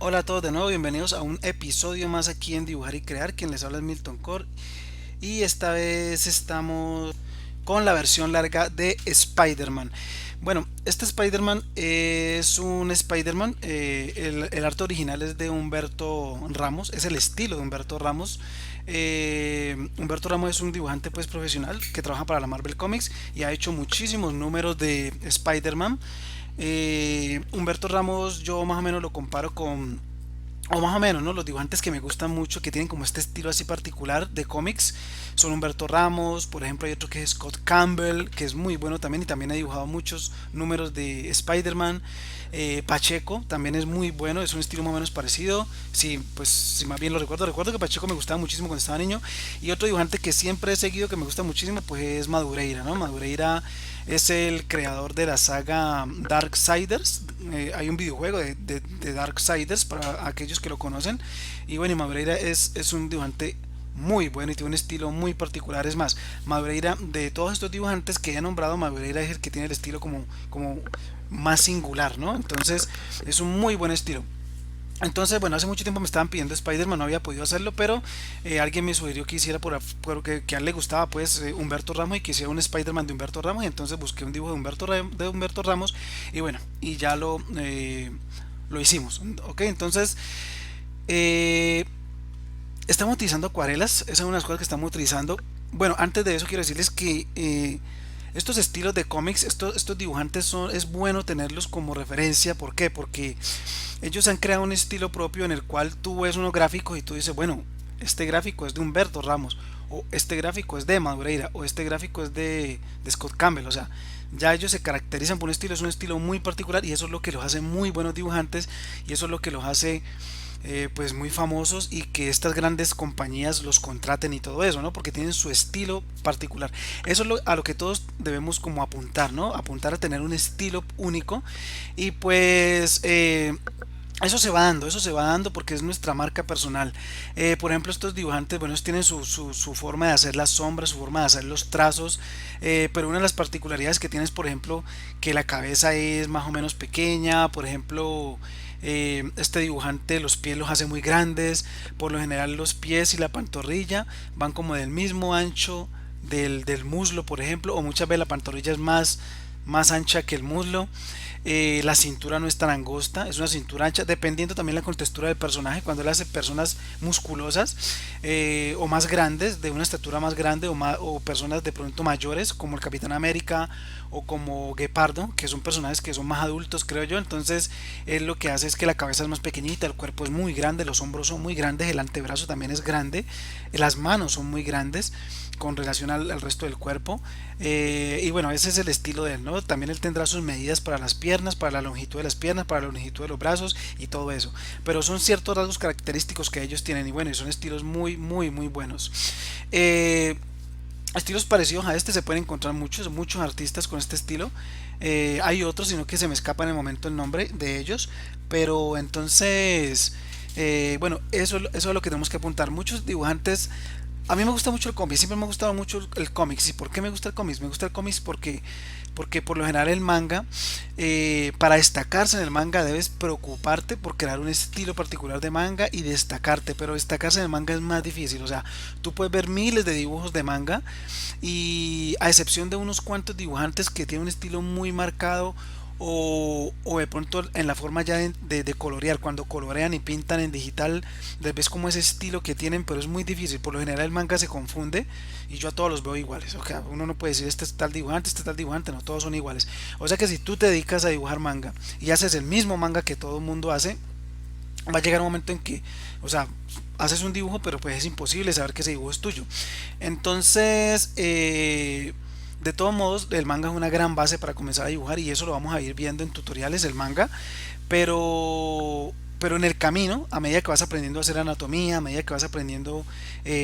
Hola a todos de nuevo, bienvenidos a un episodio más aquí en Dibujar y Crear. Quien les habla es Milton Core y esta vez estamos con la versión larga de Spider-Man. Bueno, este Spider-Man es un Spider-Man, el arte original es de Humberto Ramos, es el estilo de Humberto Ramos. Humberto Ramos es un dibujante pues profesional que trabaja para la Marvel Comics y ha hecho muchísimos números de Spider-Man. Humberto Ramos yo más o menos lo comparo con, o más o menos, ¿no? Los dibujantes que me gustan mucho, que tienen como este estilo así particular de cómics, son Humberto Ramos. Por ejemplo, hay otro que es Scott Campbell, que es muy bueno también y también ha dibujado muchos números de Spider-Man. Pacheco también es muy bueno, es un estilo más o menos parecido. Sí, pues si más bien lo recuerdo que Pacheco me gustaba muchísimo cuando estaba niño. Y otro dibujante que siempre he seguido, que me gusta muchísimo, pues es Madureira, ¿no? Madureira es el creador de la saga Darksiders. Hay un videojuego de Darksiders para aquellos que lo conocen. Y bueno, y Madureira es un dibujante muy bueno y tiene un estilo muy particular. Es más, Madureira, de todos estos dibujantes que he nombrado, Madureira es el que tiene el estilo como más singular, ¿no? Entonces es un muy buen estilo. Entonces, bueno, hace mucho tiempo me estaban pidiendo Spider-Man, no había podido hacerlo, pero alguien me sugirió que hiciera que a él le gustaba pues Humberto Ramos y que hiciera un Spider-Man de Humberto Ramos. Y entonces busqué un dibujo de Humberto Ramos y bueno, y ya lo hicimos. Ok, entonces eh, estamos utilizando acuarelas, esa es una de las cosas que estamos utilizando. Bueno, antes de eso quiero decirles que estos estilos de cómics, estos dibujantes es bueno tenerlos como referencia. ¿Por qué? Porque ellos han creado un estilo propio en el cual tú ves unos gráficos y tú dices, bueno, este gráfico es de Humberto Ramos, o este gráfico es de Madureira, o este gráfico es de Scott Campbell. O sea, ya ellos se caracterizan por un estilo, es un estilo muy particular y eso es lo que los hace muy buenos dibujantes y eso es lo que los hace pues muy famosos y que estas grandes compañías los contraten y todo eso, ¿no? Porque tienen su estilo particular. Eso es a lo que todos debemos como apuntar, ¿no? Apuntar a tener un estilo único y pues eso se va dando porque es nuestra marca personal. Por ejemplo, estos dibujantes, bueno, ellos tienen su forma de hacer las sombras, su forma de hacer los trazos, pero una de las particularidades que tienes, por ejemplo, que la cabeza es más o menos pequeña. Por ejemplo, este dibujante los pies los hace muy grandes. Por lo general los pies y la pantorrilla van como del mismo ancho del muslo, por ejemplo, o muchas veces la pantorrilla es más ancha que el muslo. La cintura no es tan angosta, es una cintura ancha, dependiendo también la contextura del personaje. Cuando él hace personas musculosas o más grandes, de una estatura más grande o personas de pronto mayores, como el Capitán América o como Guepardo, que son personajes que son más adultos, creo yo. Entonces, él lo que hace es que la cabeza es más pequeñita, el cuerpo es muy grande, los hombros son muy grandes, el antebrazo también es grande, las manos son muy grandes con relación al resto del cuerpo. Y bueno, ese es el estilo de él, ¿no? También él tendrá sus medidas para las piernas, para la longitud de las piernas, para la longitud de los brazos y todo eso. Pero son ciertos rasgos característicos que ellos tienen y bueno, y son estilos muy buenos. Eh, Estilos parecidos a este se pueden encontrar muchos artistas con este estilo. Hay otros, sino que se me escapa en el momento el nombre de ellos. Pero entonces, bueno, eso es lo que tenemos que apuntar. Muchos dibujantes. A mí me gusta mucho el cómic, siempre me ha gustado mucho el cómic. ¿Y por qué me gusta el cómic? Me gusta el cómic porque por lo general el manga, para destacarse en el manga debes preocuparte por crear un estilo particular de manga y destacarte, pero destacarse en el manga es más difícil. O sea, tú puedes ver miles de dibujos de manga y a excepción de unos cuantos dibujantes que tienen un estilo muy marcado o de pronto en la forma ya de colorear, cuando colorean y pintan en digital, les ves como ese estilo que tienen, pero es muy difícil. Por lo general el manga se confunde y yo a todos los veo iguales. O sea, uno no puede decir este es tal dibujante, no, todos son iguales. O sea que si tú te dedicas a dibujar manga y haces el mismo manga que todo el mundo hace, va a llegar un momento en que, o sea, haces un dibujo, pero pues es imposible saber que ese dibujo es tuyo. Entonces, de todos modos, el manga es una gran base para comenzar a dibujar y eso lo vamos a ir viendo en tutoriales, el manga, pero en el camino, a medida que vas aprendiendo a hacer anatomía, a medida que vas aprendiendo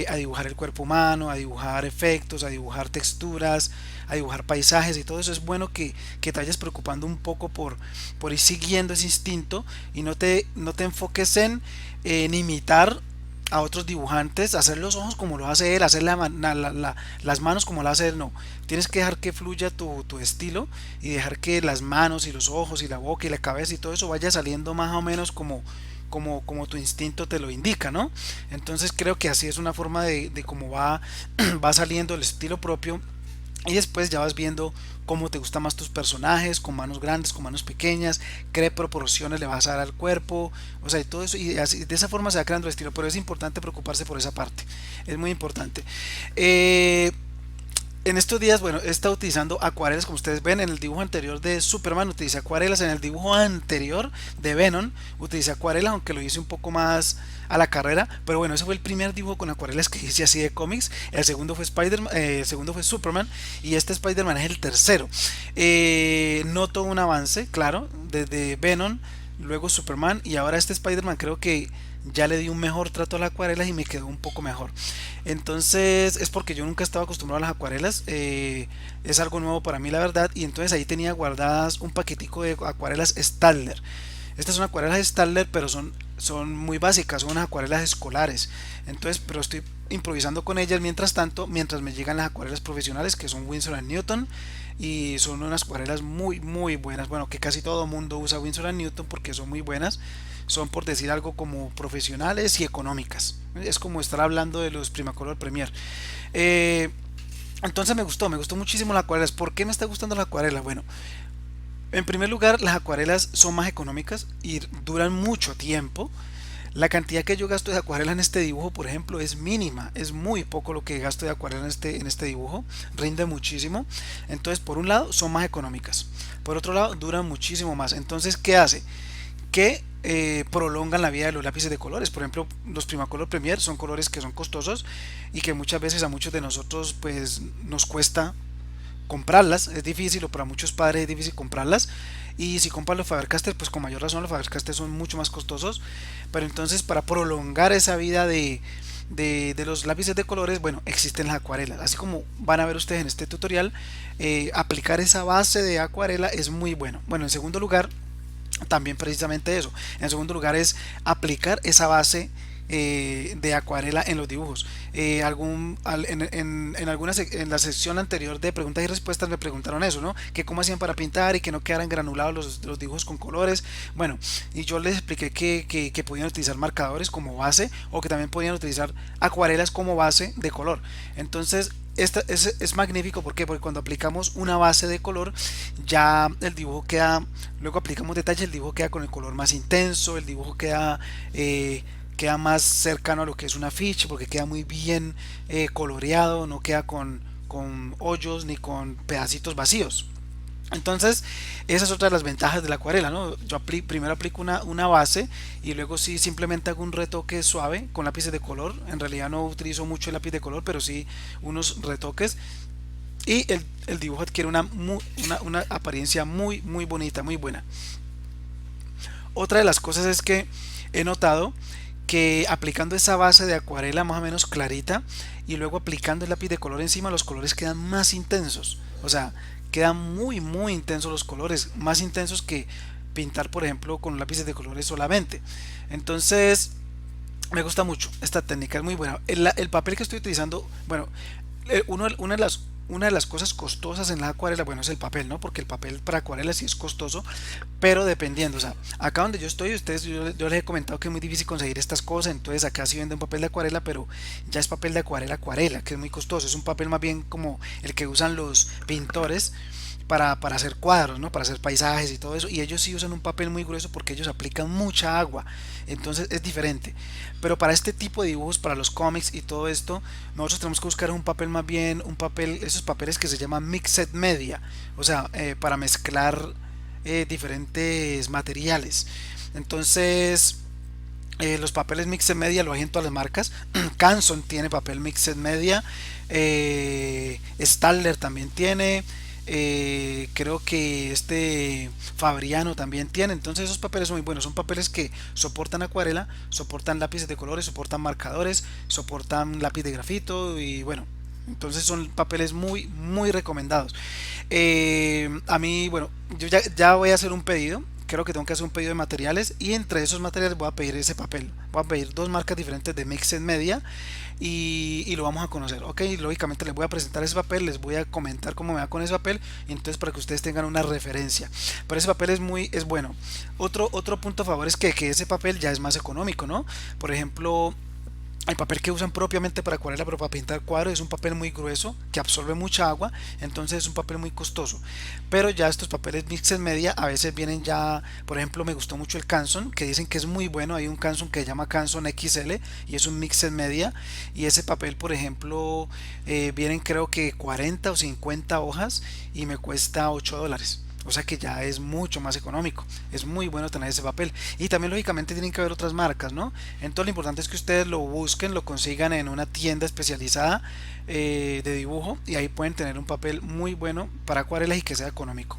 a dibujar el cuerpo humano, a dibujar efectos, a dibujar texturas, a dibujar paisajes y todo eso, es bueno que te vayas preocupando un poco por ir siguiendo ese instinto y no te enfoques en imitar a otros dibujantes, hacer los ojos como lo hace él, hacer las manos como lo hace él. No, tienes que dejar que fluya tu estilo y dejar que las manos y los ojos y la boca y la cabeza y todo eso vaya saliendo más o menos como tu instinto te lo indica, ¿no? Entonces creo que así es una forma de cómo va, va saliendo el estilo propio y después ya vas viendo cómo te gustan más tus personajes, con manos grandes, con manos pequeñas, qué proporciones le vas a dar al cuerpo, o sea, y todo eso, y así, de esa forma se va creando el estilo, pero es importante preocuparse por esa parte, es muy importante. Eh, en estos días, bueno, he estado utilizando acuarelas, como ustedes ven, en el dibujo anterior de Superman utilicé acuarelas, en el dibujo anterior de Venom utilicé acuarelas, aunque lo hice un poco más a la carrera, pero bueno, ese fue el primer dibujo con acuarelas que hice así de cómics. El segundo fue Spider-Man, el segundo fue Superman, y este Spider-Man es el tercero. Noto un avance, claro, desde Venom, luego Superman, y ahora este Spider-Man creo que ya le di un mejor trato a las acuarelas y me quedó un poco mejor. Entonces es porque yo nunca estaba acostumbrado a las acuarelas, es algo nuevo para mí la verdad, y entonces ahí tenía guardadas un paquetico de acuarelas Staedtler. Estas son acuarelas Staedtler, pero son muy básicas, son unas acuarelas escolares. Entonces, pero estoy improvisando con ellas mientras tanto, mientras me llegan las acuarelas profesionales que son Winsor Newton, y son unas acuarelas muy buenas. Bueno, que casi todo mundo usa Winsor Newton porque son muy buenas. Son, por decir algo, como profesionales y económicas. Es como estar hablando de los Primacolor Premier. Eh, entonces me gustó muchísimo las acuarelas. ¿Por qué me está gustando la acuarela? Bueno, en primer lugar, las acuarelas son más económicas y duran mucho tiempo. La cantidad que yo gasto de acuarela en este dibujo, por ejemplo, es mínima, es muy poco lo que gasto de acuarela en este dibujo, rinde muchísimo. Entonces, por un lado, son más económicas, por otro lado, duran muchísimo más. Entonces, ¿qué hace? Que prolongan la vida de los lápices de colores. Por ejemplo, los Primacolor Premier son colores que son costosos y que muchas veces a muchos de nosotros pues nos cuesta comprarlas, es difícil, o para muchos padres es difícil comprarlas, y si compras los Faber-Castell pues con mayor razón los Faber-Castell son mucho más costosos, pero entonces para prolongar esa vida de los lápices de colores, bueno, existen las acuarelas, así como van a ver ustedes en este tutorial. Aplicar esa base de acuarela es muy bueno. Bueno, en segundo lugar, también precisamente eso, en segundo lugar es aplicar esa base de acuarela en los dibujos. En en la sección anterior de preguntas y respuestas me preguntaron eso, ¿no? Que cómo hacían para pintar y que no quedaran granulados los dibujos con colores. Bueno, y yo les expliqué que podían utilizar marcadores como base, o que también podían utilizar acuarelas como base de color. Entonces, esta es magnífico. ¿Por qué? Porque cuando aplicamos una base de color, ya el dibujo queda, luego aplicamos detalle, el dibujo queda con el color más intenso, el dibujo queda más cercano a lo que es una afiche, porque queda muy bien coloreado, no queda con hoyos ni con pedacitos vacíos. Entonces, esa es otra de las ventajas de la acuarela, ¿no? Yo primero aplico una base y luego sí simplemente hago un retoque suave con lápices de color. En realidad no utilizo mucho el lápiz de color, pero sí unos retoques. Y el dibujo adquiere una apariencia muy bonita, muy buena. Otra de las cosas es que he notado que aplicando esa base de acuarela más o menos clarita y luego aplicando el lápiz de color encima, los colores quedan más intensos. O sea, quedan muy intensos los colores, más intensos que pintar, por ejemplo, con lápices de colores solamente. Entonces, me gusta mucho esta técnica, es muy buena. El papel que estoy utilizando, bueno, una de las cosas costosas en la acuarela, bueno, es el papel, ¿no? Porque el papel para acuarela sí es costoso, pero dependiendo, o sea, acá donde yo estoy, yo les he comentado que es muy difícil conseguir estas cosas, entonces acá sí venden papel de acuarela, pero ya es papel de acuarela, que es muy costoso, es un papel más bien como el que usan los pintores para hacer cuadros, ¿no? Para hacer paisajes y todo eso. Y ellos sí usan un papel muy grueso porque ellos aplican mucha agua. Entonces es diferente. Pero para este tipo de dibujos, para los cómics y todo esto, nosotros tenemos que buscar un papel más bien, un papel, esos papeles que se llaman mixed media. O sea, para mezclar diferentes materiales. Entonces, los papeles mixed media lo hay en todas las marcas. Canson tiene papel mixed media. Staedtler también tiene. Creo que este Fabriano también tiene. Entonces esos papeles son muy buenos, son papeles que soportan acuarela, soportan lápices de colores, soportan marcadores, soportan lápiz de grafito y bueno, entonces son papeles muy recomendados. A mí, bueno, yo ya voy a hacer un pedido creo que tengo que hacer un pedido de materiales y entre esos materiales voy a pedir ese papel. Voy a pedir dos marcas diferentes de Mixed Media y lo vamos a conocer. Ok, lógicamente les voy a presentar ese papel, les voy a comentar cómo me va con ese papel y entonces para que ustedes tengan una referencia. Pero ese papel es bueno. Otro punto a favor es que ese papel ya es más económico, ¿no? Por ejemplo, el papel que usan propiamente para acuarela, pero para pintar cuadros es un papel muy grueso que absorbe mucha agua, entonces es un papel muy costoso. Pero ya estos papeles Mixed Media a veces vienen ya, por ejemplo, me gustó mucho el Canson, que dicen que es muy bueno. Hay un Canson que se llama Canson XL y es un Mixed Media. Y ese papel, por ejemplo, vienen creo que 40 o 50 hojas y me cuesta $8. O sea que ya es mucho más económico. Es muy bueno tener ese papel. Y también lógicamente tienen que haber otras marcas, ¿no? Entonces lo importante es que ustedes lo busquen, lo consigan en una tienda especializada de dibujo y ahí pueden tener un papel muy bueno para acuarelas y que sea económico.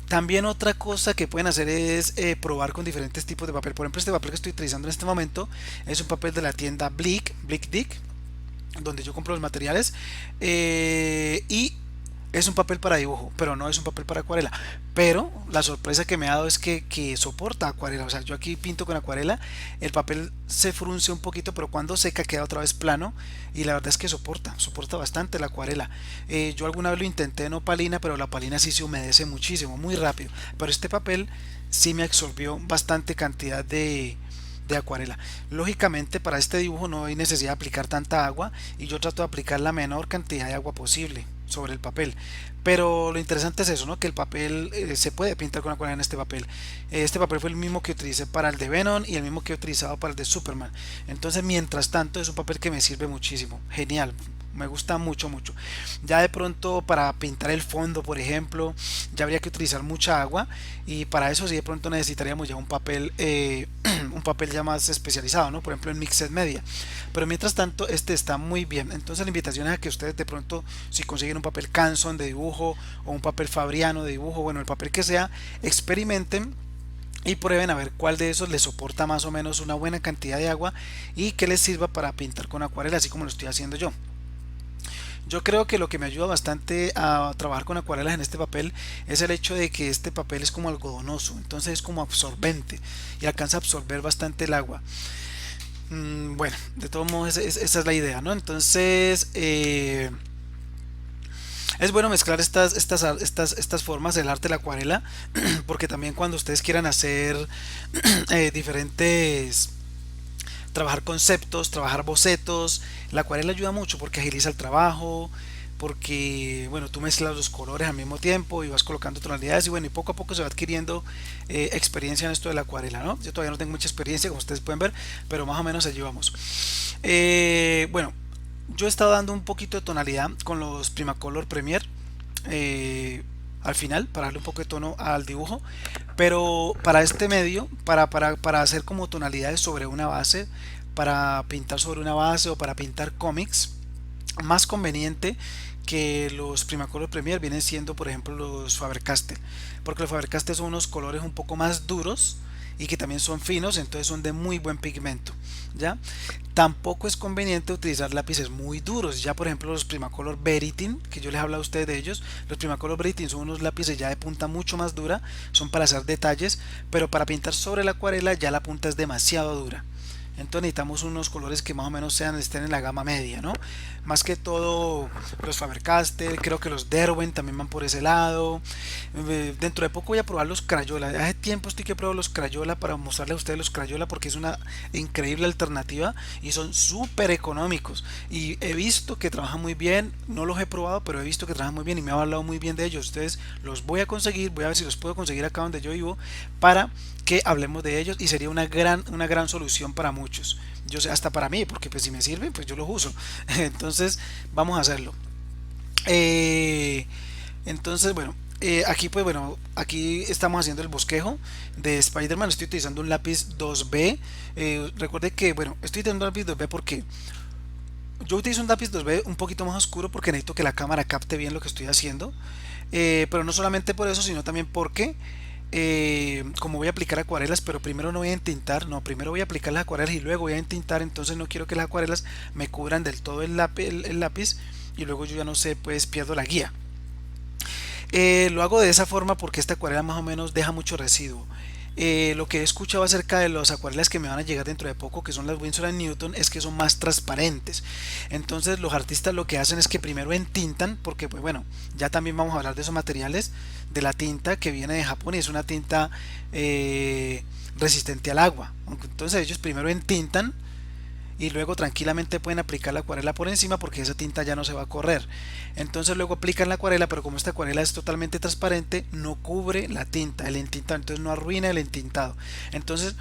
También otra cosa que pueden hacer es probar con diferentes tipos de papel. Por ejemplo, este papel que estoy utilizando en este momento es un papel de la tienda Blick Dick, donde yo compro los materiales y es un papel para dibujo, pero no es un papel para acuarela. Pero la sorpresa que me ha dado es que soporta acuarela. O sea, yo aquí pinto con acuarela, el papel se frunce un poquito, pero cuando seca queda otra vez plano. Y la verdad es que soporta bastante la acuarela. Yo alguna vez lo intenté en opalina, pero la opalina sí se humedece muchísimo, muy rápido. Pero este papel sí me absorbió bastante cantidad de acuarela. Lógicamente para este dibujo no hay necesidad de aplicar tanta agua y yo trato de aplicar la menor cantidad de agua posible sobre el papel. Pero lo interesante es eso, ¿no? Que el papel se puede pintar con acuarela en este papel. Este papel fue el mismo que utilicé para el de Venom y el mismo que he utilizado para el de Superman. Entonces, mientras tanto, es un papel que me sirve muchísimo. Genial. Me gusta mucho, mucho. Ya de pronto para pintar el fondo, por ejemplo, ya habría que utilizar mucha agua y para eso sí de pronto necesitaríamos ya un papel, un papel ya más especializado, ¿no? Por ejemplo en Mixed Media. Pero mientras tanto este está muy bien. Entonces la invitación es a que ustedes de pronto si consiguen un papel Canson de dibujo o un papel Fabriano de dibujo, bueno, el papel que sea, experimenten y prueben a ver cuál de esos les soporta más o menos una buena cantidad de agua y que les sirva para pintar con acuarela, así como lo estoy haciendo yo. Yo creo que lo que me ayuda bastante a trabajar con acuarelas en este papel es el hecho de que este papel es como algodonoso, entonces es como absorbente y alcanza a absorber bastante el agua. Bueno, de todos modos esa es la idea, ¿no? Entonces es bueno mezclar estas formas del arte de la acuarela porque también cuando ustedes quieran hacer diferentes trabajar conceptos, trabajar bocetos. La acuarela ayuda mucho porque agiliza el trabajo, porque bueno, tú mezclas los colores al mismo tiempo y vas colocando tonalidades y bueno, y poco a poco se va adquiriendo experiencia en esto de la acuarela, ¿no? Yo todavía no tengo mucha experiencia, como ustedes pueden ver, pero más o menos allí vamos. Bueno, yo he estado dando un poquito de tonalidad con los Primacolor Premier. Al final para darle un poco de tono al dibujo, pero para este medio para hacer como tonalidades sobre una base, para pintar sobre una base o para pintar cómics, más conveniente que los Primacolor Premier vienen siendo por ejemplo los Faber-Castell, porque los Faber-Castell son unos colores un poco más duros y que también son finos, entonces son de muy buen pigmento. ¿Ya? Tampoco es conveniente utilizar lápices muy duros. Ya por ejemplo los Primacolor Veritin, que yo les he hablado a ustedes de ellos, los Primacolor Veritin son unos lápices ya de punta mucho más dura, son para hacer detalles, pero para pintar sobre la acuarela ya la punta es demasiado dura. Entonces necesitamos unos colores que más o menos estén en la gama media, ¿no? Más que todo los Faber-Castell, creo que los Derwent también van por ese lado. Dentro de poco voy a probar los Crayola. Hace tiempo estoy que pruebo los Crayola para mostrarles a ustedes los Crayola porque es una increíble alternativa y son súper económicos. Y he visto que trabajan muy bien, no los he probado, pero he visto que trabajan muy bien y me han hablado muy bien de ellos. Ustedes los voy a conseguir, voy a ver si los puedo conseguir acá donde yo vivo para que hablemos de ellos y sería una gran solución para muchos. Yo sé, hasta para mí, porque pues si me sirven, pues yo los uso. Entonces, vamos a hacerlo. Eh, entonces, bueno, aquí pues bueno, aquí estamos haciendo el bosquejo de Spider-Man. Estoy utilizando un lápiz 2B. Recuerde que, bueno, estoy utilizando un lápiz 2B porque yo utilizo un lápiz 2B un poquito más oscuro porque necesito que la cámara capte bien lo que estoy haciendo. Pero no solamente por eso, sino también porque como voy a aplicar acuarelas, pero primero no voy a entintar, no, primero voy a aplicar las acuarelas y luego voy a entintar, entonces no quiero que las acuarelas me cubran del todo el lápiz y luego yo ya no sé, pues pierdo la guía. Lo hago de esa forma porque esta acuarela más o menos deja mucho residuo. Lo que he escuchado acerca de las acuarelas que me van a llegar dentro de poco, que son las Winsor Newton, es que son más transparentes. Entonces los artistas lo que hacen es que primero entintan, porque pues bueno, ya también vamos a hablar de esos materiales, de la tinta que viene de Japón y es una tinta resistente al agua. Entonces ellos primero entintan y luego tranquilamente pueden aplicar la acuarela por encima porque esa tinta ya no se va a correr. Entonces luego aplican la acuarela, pero como esta acuarela es totalmente transparente, no cubre la tinta, el entintado, entonces no arruina el entintado. Entonces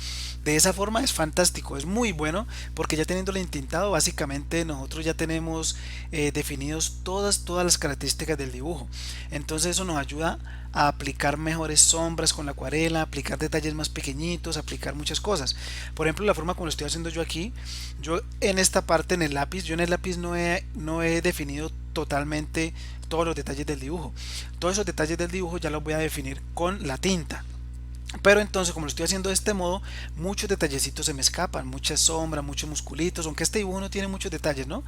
de esa forma es fantástico, es muy bueno porque ya teniendo el entintado básicamente nosotros ya tenemos definidos todas las características del dibujo. Entonces eso nos ayuda a aplicar mejores sombras con la acuarela, aplicar detalles más pequeñitos, aplicar muchas cosas. Por ejemplo, la forma como lo estoy haciendo yo aquí, yo en esta parte en el lápiz, yo en el lápiz no he definido totalmente todos los detalles del dibujo. Todos esos detalles del dibujo ya los voy a definir con la tinta. Pero entonces, como lo estoy haciendo de este modo, muchos detallecitos se me escapan, muchas sombras, muchos musculitos, aunque este dibujo no tiene muchos detalles, ¿no?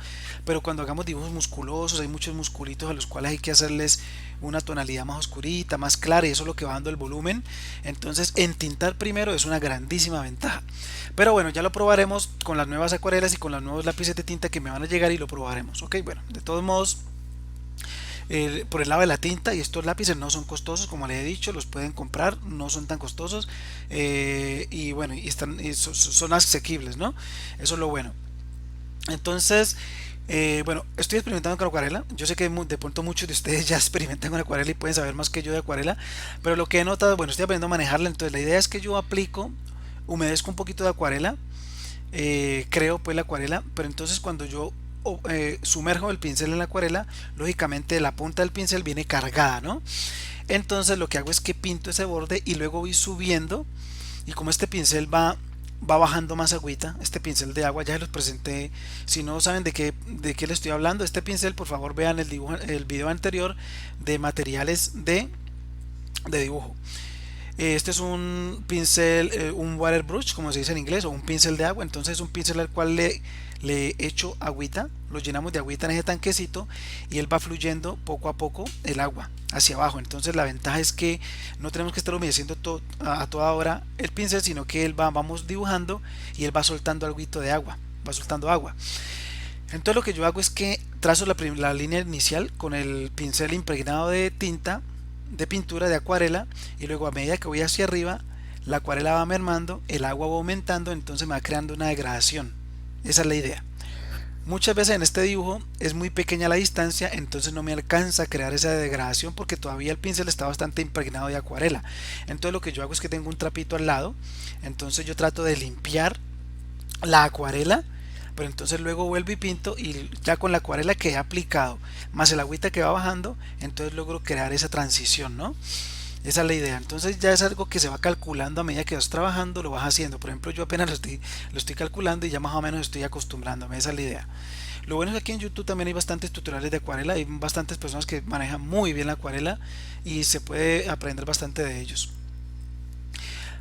Pero cuando hagamos dibujos musculosos, hay muchos musculitos a los cuales hay que hacerles una tonalidad más oscurita, más clara, y eso es lo que va dando el volumen. Entonces, entintar primero es una grandísima ventaja. Pero bueno, ya lo probaremos con las nuevas acuarelas y con los nuevos lápices de tinta que me van a llegar y lo probaremos. Ok, bueno, de todos modos por el lado de la tinta, y estos lápices no son costosos, como les he dicho, los pueden comprar, no son tan costosos, y bueno, son asequibles, ¿no? Eso es lo bueno. Entonces, bueno, estoy experimentando con acuarela. Yo sé que de pronto muchos de ustedes ya experimentan con acuarela y pueden saber más que yo de acuarela, pero lo que he notado, bueno, estoy aprendiendo a manejarla. Entonces la idea es que yo aplico, humedezco un poquito de acuarela, creo pues la acuarela, pero entonces cuando yo sumerjo el pincel en la acuarela, lógicamente la punta del pincel viene cargada, ¿no? Entonces lo que hago es que pinto ese borde y luego voy subiendo, y como este pincel va bajando más agüita, este pincel de agua ya se los presenté. Si no saben de qué le estoy hablando, este pincel, por favor vean el video anterior de materiales de dibujo. Este es un pincel, un water brush, como se dice en inglés, o un pincel de agua. Entonces es un pincel al cual le echo agüita, lo llenamos de agüita en ese tanquecito y él va fluyendo poco a poco el agua hacia abajo. Entonces la ventaja es que no tenemos que estar humedeciendo a toda hora el pincel, sino que vamos dibujando y él va soltando algo de agua, va soltando agua. Entonces lo que yo hago es que trazo la línea inicial con el pincel impregnado de tinta, de pintura, de acuarela, y luego a medida que voy hacia arriba, la acuarela va mermando, el agua va aumentando, entonces me va creando una degradación. Esa es la idea. Muchas veces en este dibujo es muy pequeña la distancia, entonces no me alcanza a crear esa degradación porque todavía el pincel está bastante impregnado de acuarela. Entonces lo que yo hago es que tengo un trapito al lado, entonces yo trato de limpiar la acuarela, pero entonces luego vuelvo y pinto, y ya con la acuarela que he aplicado más el agüita que va bajando, entonces logro crear esa transición, ¿no? Esa es la idea. Entonces ya es algo que se va calculando a medida que vas trabajando, lo vas haciendo. Por ejemplo, yo apenas lo estoy calculando y ya más o menos estoy acostumbrándome. Esa es la idea. Lo bueno es que aquí en YouTube también hay bastantes tutoriales de acuarela, hay bastantes personas que manejan muy bien la acuarela y se puede aprender bastante de ellos.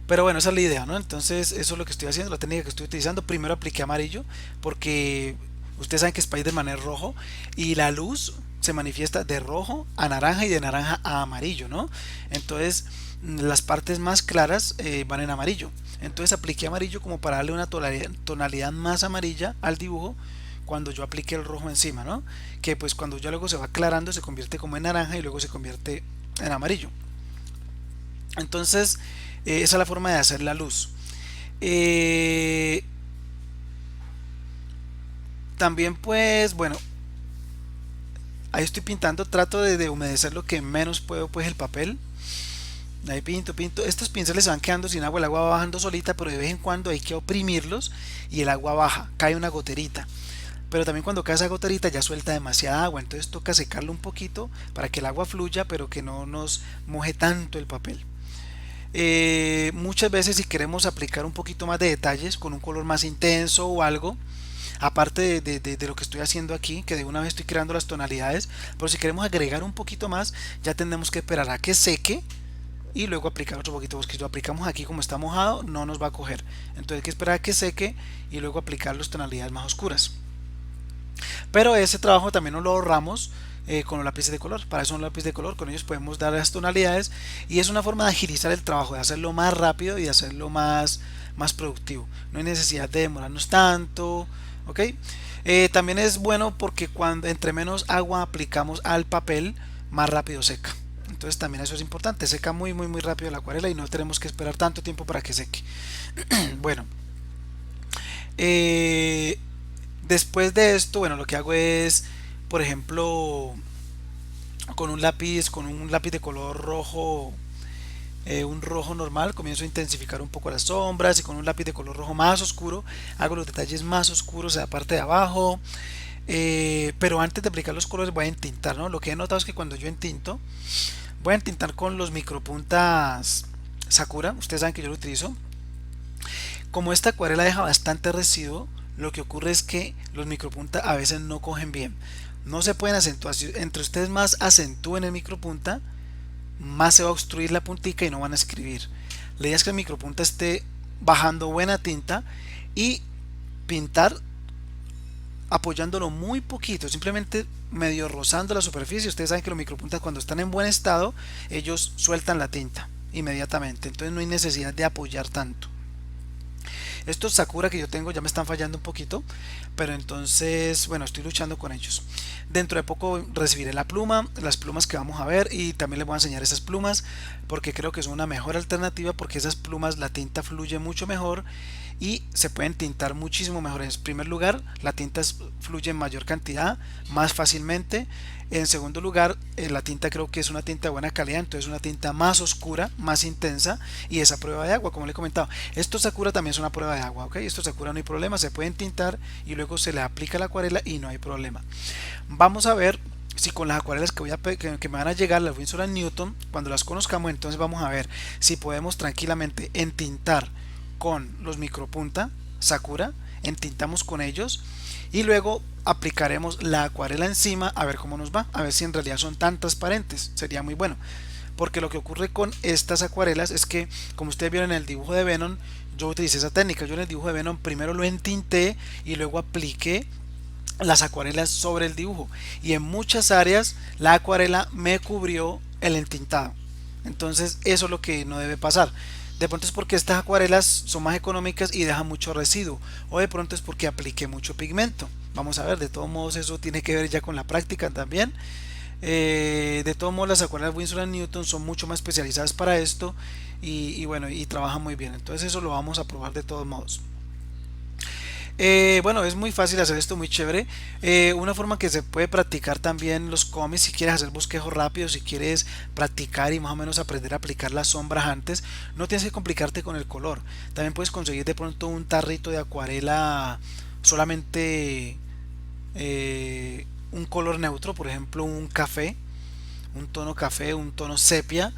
Pero bueno, esa es la idea, ¿no? Entonces eso es lo que estoy haciendo, la técnica que estoy utilizando. Primero apliqué amarillo porque ustedes saben que Spider-Man es rojo y la luz se manifiesta de rojo a naranja y de naranja a amarillo, ¿no? Entonces las partes más claras van en amarillo. Entonces apliqué amarillo como para darle una tonalidad más amarilla al dibujo cuando yo apliqué el rojo encima, ¿no? Que pues cuando ya luego se va aclarando se convierte como en naranja y luego se convierte en amarillo. Entonces esa es la forma de hacer la luz. Eh, También pues bueno, ahí estoy pintando, trato de humedecer lo que menos puedo pues el papel. Ahí pinto. Estos pinceles se van quedando sin agua, el agua va bajando solita, pero de vez en cuando hay que oprimirlos y el agua baja, cae una goterita. Pero también cuando cae esa goterita ya suelta demasiada agua, entonces toca secarlo un poquito para que el agua fluya, pero que no nos moje tanto el papel. Muchas veces si queremos aplicar un poquito más de detalles con un color más intenso o algo, aparte de lo que estoy haciendo aquí, que de una vez estoy creando las tonalidades, pero si queremos agregar un poquito más, ya tendremos que esperar a que seque y luego aplicar otro poquito, porque si lo aplicamos aquí como está mojado no nos va a coger, entonces hay que esperar a que seque y luego aplicar las tonalidades más oscuras. Pero ese trabajo también nos lo ahorramos con los lápices de color. Para eso son lápices de color, con ellos podemos dar las tonalidades y es una forma de agilizar el trabajo, de hacerlo más rápido y de hacerlo más productivo. No hay necesidad de demorarnos tanto, ¿ok? También es bueno porque cuando entre menos agua aplicamos al papel, más rápido seca. Entonces también eso es importante, seca muy rápido la acuarela y no tenemos que esperar tanto tiempo para que seque. Bueno, eh, después de esto, bueno, lo que hago es, por ejemplo, con un lápiz de color rojo, un rojo normal, comienzo a intensificar un poco las sombras y con un lápiz de color rojo más oscuro hago los detalles más oscuros en la parte de abajo. Pero antes de aplicar los colores voy a entintar, ¿no? Lo que he notado es que cuando yo entinto, voy a entintar con los micropuntas Sakura. Ustedes saben que yo lo utilizo. Como esta acuarela deja bastante residuo, lo que ocurre es que los micropunta a veces no cogen bien. No se pueden acentuar. Si entre ustedes más acentúen el micropunta, más se va a obstruir la puntica y no van a escribir. La idea es que el micropunta esté bajando buena tinta y pintar apoyándolo muy poquito, simplemente medio rozando la superficie. Ustedes saben que los micropuntas cuando están en buen estado, ellos sueltan la tinta inmediatamente, entonces no hay necesidad de apoyar tanto. Estos Sakura que yo tengo ya me están fallando un poquito, pero entonces, bueno, estoy luchando con ellos. Dentro de poco recibiré la pluma, las plumas que vamos a ver y también les voy a enseñar esas plumas porque creo que son una mejor alternativa porque esas plumas la tinta fluye mucho mejor y se pueden tintar muchísimo mejor. En primer lugar, la tinta fluye en mayor cantidad, más fácilmente. En segundo lugar, la tinta creo que es una tinta de buena calidad, entonces una tinta más oscura, más intensa y esa prueba de agua, como le he comentado. Esto Sakura también es una prueba de agua, ¿ok? Esto Sakura no hay problema, se pueden tintar y luego se le aplica la acuarela y no hay problema. Vamos a ver si con las acuarelas que me van a llegar, las Winsor & Newton, cuando las conozcamos, entonces vamos a ver si podemos tranquilamente entintar con los micropunta Sakura, entintamos con ellos y luego aplicaremos la acuarela encima a ver cómo nos va, a ver si en realidad son tan transparentes, sería muy bueno. Porque lo que ocurre con estas acuarelas es que, como ustedes vieron en el dibujo de Venom, yo utilicé esa técnica. Yo en el dibujo de Venom primero lo entinté y luego apliqué las acuarelas sobre el dibujo. Y en muchas áreas la acuarela me cubrió el entintado. Entonces eso es lo que no debe pasar. De pronto es porque estas acuarelas son más económicas y dejan mucho residuo. O de pronto es porque apliqué mucho pigmento. Vamos a ver, de todos modos eso tiene que ver ya con la práctica también. De todos modos las acuarelas Winsor & Newton son mucho más especializadas para esto y bueno, y trabajan muy bien. Entonces eso lo vamos a probar de todos modos. Bueno, es muy fácil hacer esto, muy chévere. Una forma que se puede practicar también los cómics, si quieres hacer bosquejos rápidos, si quieres practicar y más o menos aprender a aplicar las sombras antes, no tienes que complicarte con el color. También puedes conseguir de pronto un tarrito de acuarela solamente un color neutro, por ejemplo un café, un tono café, un tono sepia,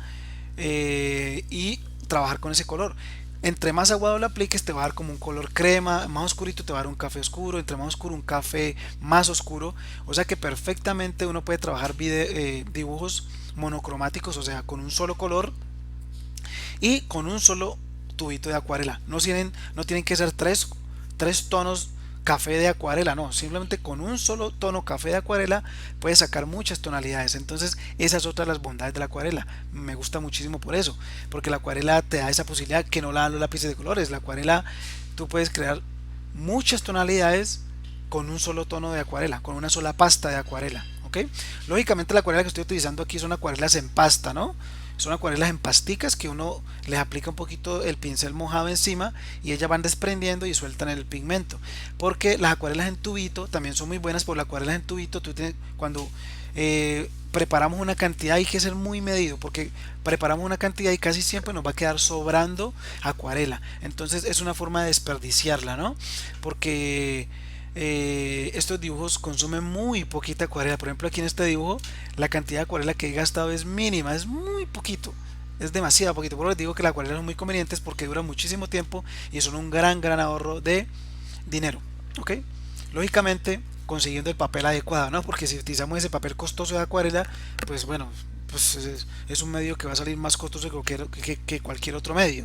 y trabajar con ese color. Entre más aguado lo apliques te va a dar como un color crema, más oscurito te va a dar un café oscuro, entre más oscuro un café más oscuro, o sea que perfectamente uno puede trabajar dibujos monocromáticos, o sea con un solo color y con un solo tubito de acuarela. No tienen que ser tres tonos café de acuarela, no, simplemente con un solo tono café de acuarela puedes sacar muchas tonalidades. Entonces esa es otra de las bondades de la acuarela, me gusta muchísimo por eso, porque la acuarela te da esa posibilidad que no la dan los lápices de colores. La acuarela tú puedes crear muchas tonalidades con un solo tono de acuarela, con una sola pasta de acuarela, ¿ok? Lógicamente la acuarela que estoy utilizando aquí son acuarelas en pasta, ¿no? Son acuarelas en pasticas que uno les aplica un poquito el pincel mojado encima y ellas van desprendiendo y sueltan el pigmento. Porque las acuarelas en tubito también son muy buenas, por las acuarelas en tubito cuando preparamos una cantidad hay que ser muy medido porque preparamos una cantidad y casi siempre nos va a quedar sobrando acuarela. Entonces es una forma de desperdiciarla, ¿no? Porque estos dibujos consumen muy poquita acuarela. Por ejemplo, aquí en este dibujo la cantidad de acuarela que he gastado es mínima, es muy poquito, es demasiado poquito. Por eso les digo que las acuarelas son muy convenientes porque duran muchísimo tiempo y son un gran ahorro de dinero, ¿ok? Lógicamente consiguiendo el papel adecuado, ¿no? Porque si utilizamos ese papel costoso de acuarela, pues bueno, pues es un medio que va a salir más costoso que cualquier otro medio.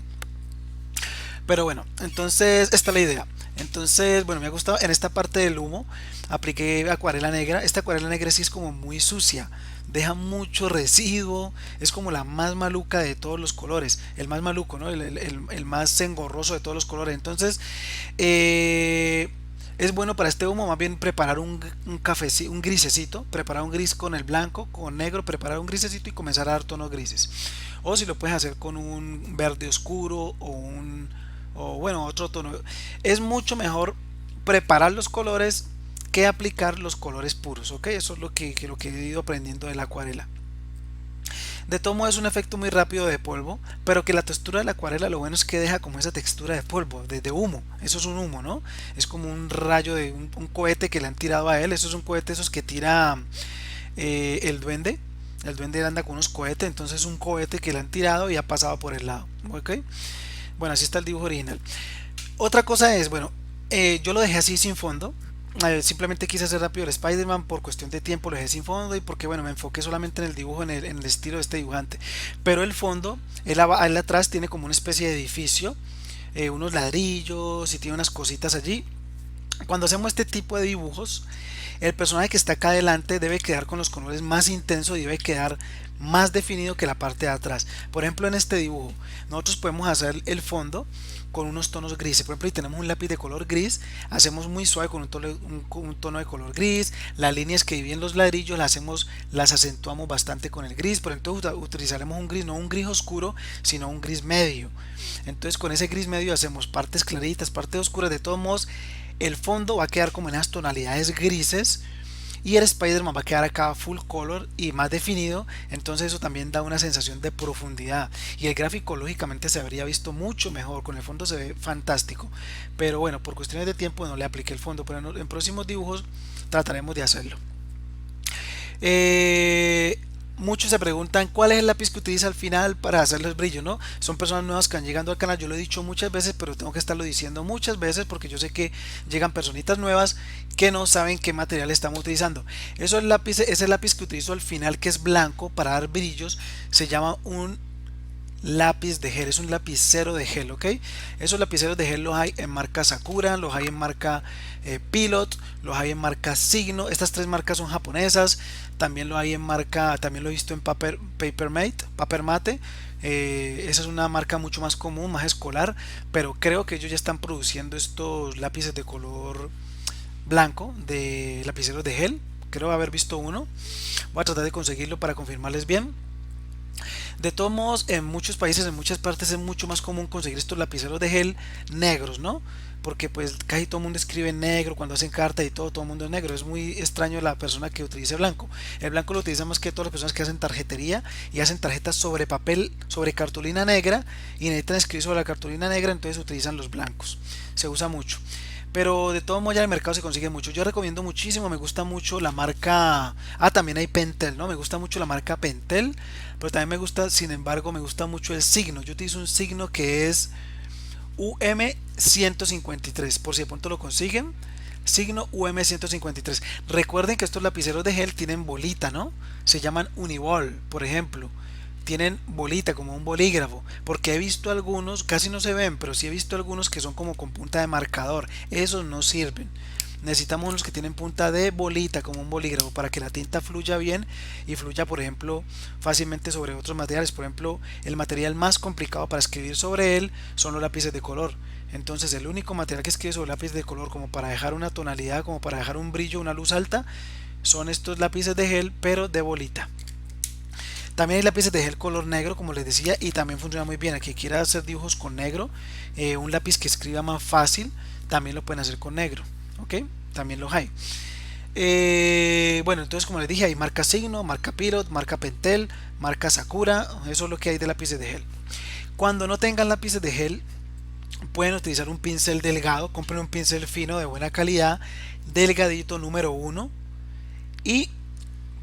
Pero bueno, entonces esta es la idea. Entonces, bueno, me ha gustado en esta parte del humo, apliqué acuarela negra. Esta acuarela negra sí es como muy sucia, deja mucho residuo, es como la más maluca de todos los colores, el más maluco, ¿no? El más engorroso de todos los colores. Entonces, eh, es bueno para este humo más bien preparar un café, un grisecito, preparar un gris con el blanco, con negro, preparar un grisecito y comenzar a dar tonos grises. O si lo puedes hacer con un verde oscuro o bueno, otro tono. Es mucho mejor preparar los colores que aplicar los colores puros, ¿ok? Eso es lo que he ido aprendiendo de la acuarela. De todo modo es un efecto muy rápido de polvo, pero que la textura de la acuarela lo bueno es que deja como esa textura de polvo, de humo. Eso es un humo, ¿no? Es como un rayo de un cohete que le han tirado a él. Eso es un cohete esos que tira el duende. El duende anda con unos cohetes, entonces es un cohete que le han tirado y ha pasado por el lado. ¿Ok? Bueno, así está el dibujo original. Otra cosa es, bueno, yo lo dejé así sin fondo. Simplemente quise hacer rápido el Spider-Man por cuestión de tiempo, lo dejé sin fondo y porque bueno, me enfoqué solamente en el dibujo, en el estilo de este dibujante. Pero el fondo, él atrás tiene como una especie de edificio, unos ladrillos y tiene unas cositas allí. Cuando hacemos este tipo de dibujos, el personaje que está acá adelante debe quedar con los colores más intensos y debe quedar más definido que la parte de atrás. Por ejemplo, en este dibujo, nosotros podemos hacer el fondo con unos tonos grises. Por ejemplo, si tenemos un lápiz de color gris, hacemos muy suave con un tono de color gris. Las líneas que dividen los ladrillos las acentuamos bastante con el gris. Por entonces utilizaremos un gris, no un gris oscuro, sino un gris medio. Entonces con ese gris medio hacemos partes claritas, partes oscuras. De todos modos, el fondo va a quedar como en las tonalidades grises y el Spider-Man va a quedar acá full color y más definido, entonces eso también da una sensación de profundidad y el gráfico lógicamente se habría visto mucho mejor, con el fondo se ve fantástico, pero bueno, por cuestiones de tiempo no le apliqué el fondo, pero en próximos dibujos trataremos de hacerlo. Eh, Muchos se preguntan cuál es el lápiz que utiliza al final para hacerles brillo, ¿no? Son personas nuevas que han llegado al canal, yo lo he dicho muchas veces, pero tengo que estarlo diciendo muchas veces porque yo sé que llegan personitas nuevas que no saben qué material estamos utilizando. Ese lápiz que utilizo al final, que es blanco para dar brillos, se llama un lápiz de gel, es un lapicero de gel, ¿ok? Esos lapiceros de gel los hay en marca Sakura, los hay en marca Pilot, los hay en marca Signo. Estas tres marcas son japonesas. También lo hay en marca, también lo he visto en Paper Mate. Esa es una marca mucho más común, más escolar, pero creo que ellos ya están produciendo estos lápices de color blanco, de lapiceros de gel. Creo haber visto uno. Voy a tratar de conseguirlo para confirmarles bien. De todos modos, en muchos países, en muchas partes es mucho más común conseguir estos lapiceros de gel negros, ¿no? Porque pues casi todo el mundo escribe negro cuando hacen carta y todo el mundo es negro. Es muy extraño la persona que utilice blanco. El blanco lo utilizan más que todas las personas que hacen tarjetería y hacen tarjetas sobre papel, sobre cartulina negra y necesitan escribir sobre la cartulina negra, entonces utilizan los blancos. Se usa mucho. Pero de todo modo ya en el mercado se consigue mucho. Yo recomiendo muchísimo, me gusta mucho la marca. Ah, también hay Pentel, ¿no? Me gusta mucho la marca Pentel. Pero también me gusta, sin embargo, me gusta mucho el signo. Yo utilizo un signo que es UM153. Por si de pronto lo consiguen. Signo UM153. Recuerden que estos lapiceros de gel tienen bolita, ¿no? Se llaman Uniball, por ejemplo, tienen bolita como un bolígrafo, porque he visto algunos, casi no se ven, pero sí he visto algunos que son como con punta de marcador. Esos no sirven. Necesitamos unos que tienen punta de bolita como un bolígrafo para que la tinta fluya bien y fluya, por ejemplo, fácilmente sobre otros materiales. Por ejemplo, el material más complicado para escribir sobre él son los lápices de color. Entonces el único material que escribe sobre lápiz de color como para dejar una tonalidad, como para dejar un brillo, una luz alta, son estos lápices de gel pero de bolita. También hay lápices de gel color negro, como les decía, y también funciona muy bien. Aquí quiera hacer dibujos con negro, un lápiz que escriba más fácil, también lo pueden hacer con negro. ¿Ok? También los hay. Bueno, entonces como les dije, hay marca Signo, marca Pilot, marca Pentel, marca Sakura. Eso es lo que hay de lápices de gel. Cuando no tengan lápices de gel, pueden utilizar un pincel delgado. Compren un pincel fino de buena calidad, delgadito, número uno, y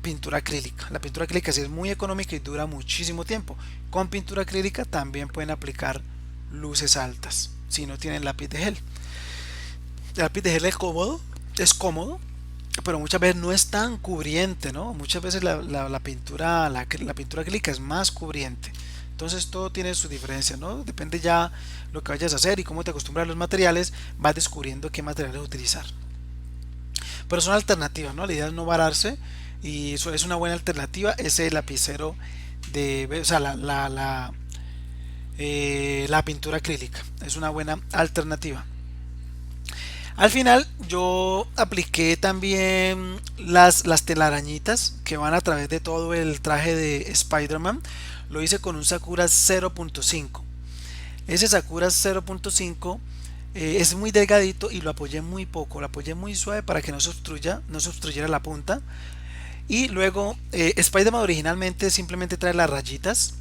pintura acrílica. La pintura acrílica sí es muy económica y dura muchísimo tiempo. Con pintura acrílica también pueden aplicar luces altas si no tienen lápiz de gel. El lápiz de gel es cómodo, pero muchas veces no es tan cubriente, ¿no? Muchas veces la pintura acrílica es más cubriente. Entonces todo tiene su diferencia, ¿no? Depende ya lo que vayas a hacer y cómo te acostumbras a los materiales, vas descubriendo qué materiales utilizar. Pero son alternativas, ¿no? La idea es no vararse y eso es una buena alternativa, ese lapicero o sea, la pintura acrílica. Es una buena alternativa. Al final yo apliqué también las telarañitas que van a través de todo el traje de Spider-Man. Lo hice con un Sakura 0.5. Ese Sakura 0.5 es muy delgadito y lo apoyé muy poco, lo apoyé muy suave para que no se obstruyera la punta. Y luego Spider-Man originalmente simplemente trae las rayitas.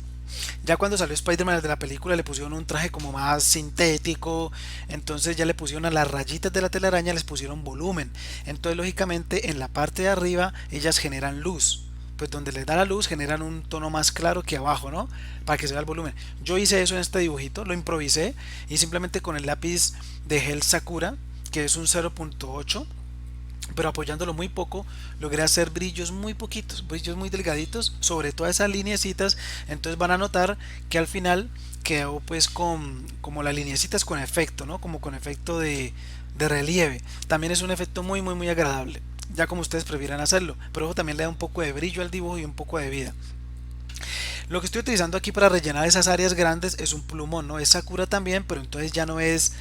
Ya cuando salió Spider-Man de la película le pusieron un traje como más sintético, entonces ya le pusieron a las rayitas de la telaraña, les pusieron volumen. Entonces lógicamente en la parte de arriba ellas generan luz. Pues donde les da la luz generan un tono más claro que abajo, ¿no? Para que se vea el volumen. Yo hice eso en este dibujito, lo improvisé y simplemente con el lápiz de gel Sakura, que es un 0.8, pero apoyándolo muy poco, logré hacer brillos muy poquitos, brillos muy delgaditos sobre todas esas lineecitas. Entonces van a notar que al final quedó pues con como las lineecitas con efecto, ¿no? Como con efecto de relieve. También es un efecto muy agradable, ya como ustedes prefieran hacerlo, pero eso también le da un poco de brillo al dibujo y un poco de vida. Lo que estoy utilizando aquí para rellenar esas áreas grandes es un plumón, ¿no? Es Sakura también, pero entonces ya no es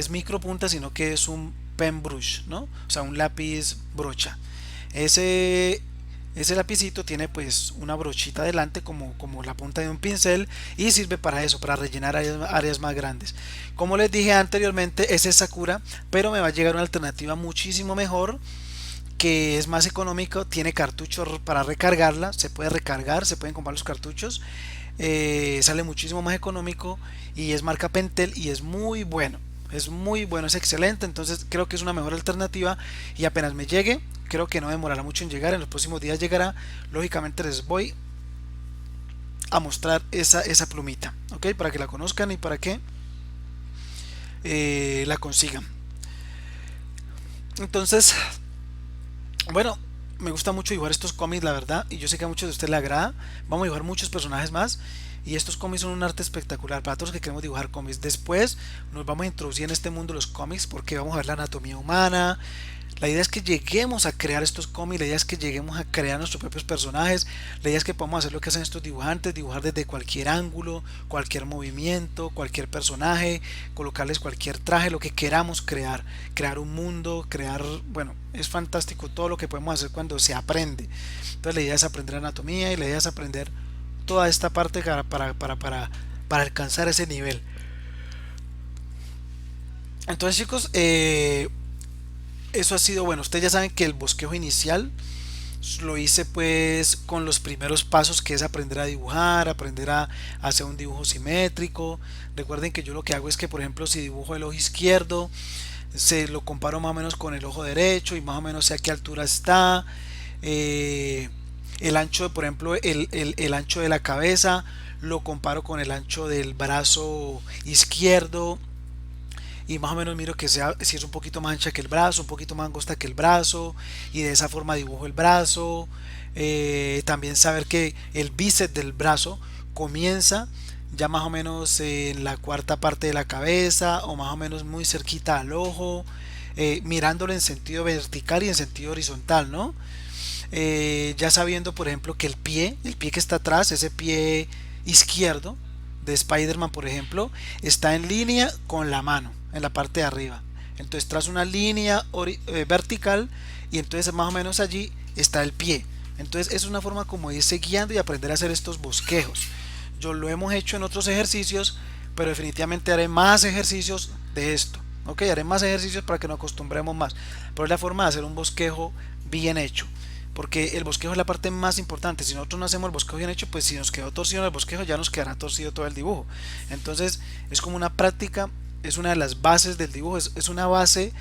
micro punta, sino que es un pen brush, ¿no? O sea, un lápiz brocha. Ese, ese lapicito tiene pues una brochita delante como la punta de un pincel y sirve para eso, para rellenar áreas más grandes. Como les dije anteriormente, ese es Sakura, pero me va a llegar una alternativa muchísimo mejor que es más económico, tiene cartuchos para recargarla, se puede recargar, se pueden comprar los cartuchos, sale muchísimo más económico y es marca Pentel y es muy bueno. Es muy bueno, es excelente, entonces creo que es una mejor alternativa y apenas me llegue, creo que no demorará mucho en llegar, en los próximos días llegará, lógicamente les voy a mostrar esa plumita, ¿ok? Para que la conozcan y para que la consigan. Entonces, bueno, me gusta mucho dibujar estos cómics, la verdad, y yo sé que a muchos de ustedes les agrada. Vamos a dibujar muchos personajes más y estos cómics son un arte espectacular para todos los que queremos dibujar cómics. Después nos vamos a introducir en este mundo de los cómics porque vamos a ver la anatomía humana. La idea es que lleguemos a crear estos cómics, la idea es que lleguemos a crear nuestros propios personajes, la idea es que podamos hacer lo que hacen estos dibujantes, dibujar desde cualquier ángulo, cualquier movimiento, cualquier personaje, colocarles cualquier traje, lo que queramos crear, crear un mundo, crear, bueno, es fantástico todo lo que podemos hacer cuando se aprende. Entonces la idea es aprender anatomía y la idea es aprender toda esta parte para alcanzar ese nivel. Entonces chicos, eso ha sido bueno. Ustedes ya saben que el bosquejo inicial lo hice pues con los primeros pasos, que es aprender a dibujar, aprender a hacer un dibujo simétrico. Recuerden que yo lo que hago es que, por ejemplo, si dibujo el ojo izquierdo, se lo comparo más o menos con el ojo derecho y más o menos sé a qué altura está. Eh, el ancho, por ejemplo, el ancho de la cabeza lo comparo con el ancho del brazo izquierdo y más o menos miro que sea, si es un poquito más ancha que el brazo, un poquito más angosta que el brazo, y de esa forma dibujo el brazo. También saber que el bíceps del brazo comienza ya más o menos en la cuarta parte de la cabeza o más o menos muy cerquita al ojo, mirándolo en sentido vertical y en sentido horizontal, ¿no? Ya sabiendo, por ejemplo, que el pie que está atrás, ese pie izquierdo de Spider-Man, por ejemplo, está en línea con la mano, en la parte de arriba. Entonces trazo una línea vertical y entonces más o menos allí está el pie. Entonces es una forma como irse guiando y aprender a hacer estos bosquejos. Yo lo hemos hecho en otros ejercicios, pero definitivamente haré más ejercicios de esto. Ok, haré más ejercicios para que nos acostumbremos más. Pero es la forma de hacer un bosquejo bien hecho, porque el bosquejo es la parte más importante. Si nosotros no hacemos el bosquejo bien hecho, pues si nos quedó torcido en el bosquejo, ya nos quedará torcido todo el dibujo. Entonces es como una práctica, es una de las bases del dibujo, es una base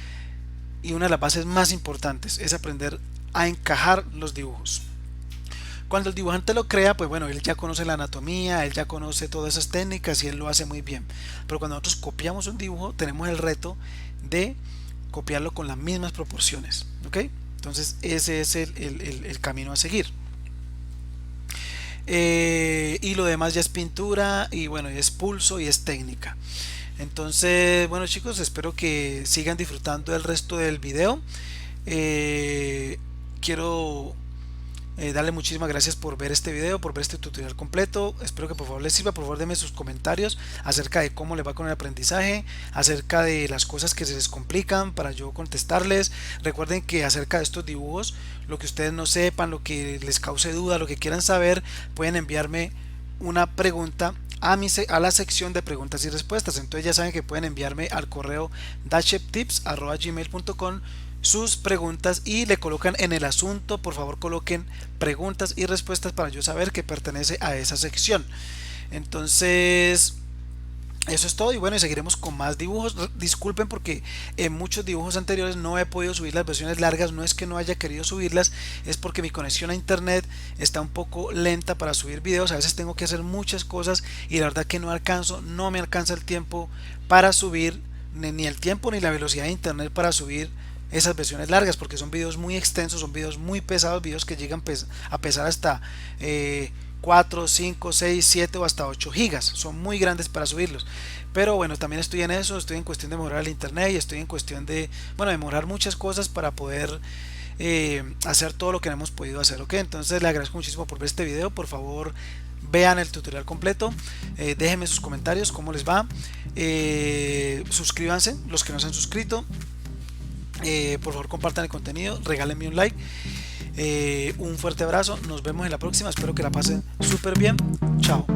y una de las bases más importantes, es aprender a encajar los dibujos. Cuando el dibujante lo crea, pues bueno, él ya conoce la anatomía, él ya conoce todas esas técnicas y él lo hace muy bien. Pero cuando nosotros copiamos un dibujo, tenemos el reto de copiarlo con las mismas proporciones, ¿ok? Entonces ese es el camino a seguir. y lo demás ya es pintura y bueno, y es pulso y es técnica. Entonces, bueno chicos, espero que sigan disfrutando el resto del video. Eh, quiero darle muchísimas gracias por ver este video, por ver este tutorial completo. Espero que por favor les sirva. Por favor denme sus comentarios acerca de cómo les va con el aprendizaje, acerca de las cosas que se les complican para yo contestarles. Recuerden que acerca de estos dibujos, lo que ustedes no sepan, lo que les cause duda, lo que quieran saber, pueden enviarme una pregunta a la sección de preguntas y respuestas. Entonces ya saben que pueden enviarme al correo dasheptips@gmail.com sus preguntas y le colocan en el asunto, por favor coloquen preguntas y respuestas para yo saber que pertenece a esa sección. Entonces eso es todo y bueno, y seguiremos con más dibujos. Disculpen porque en muchos dibujos anteriores no he podido subir las versiones largas. No es que no haya querido subirlas, es porque mi conexión a internet está un poco lenta para subir videos. A veces tengo que hacer muchas cosas y la verdad que no alcanzo, no me alcanza el tiempo para subir, ni el tiempo ni la velocidad de internet para subir esas versiones largas, porque son videos muy extensos, son videos muy pesados, videos que llegan a pesar hasta 4, 5, 6, 7 o hasta 8 gigas. Son muy grandes para subirlos. Pero bueno, también estoy en eso, estoy en cuestión de mejorar el internet y estoy en cuestión de, bueno, de mejorar muchas cosas para poder hacer todo lo que hemos podido hacer. Ok, entonces le agradezco muchísimo por ver este video. Por favor, vean el tutorial completo, déjenme sus comentarios, cómo les va, suscríbanse los que no se han suscrito. Por favor compartan el contenido, regálenme un like, un fuerte abrazo, nos vemos en la próxima, espero que la pasen súper bien, chao.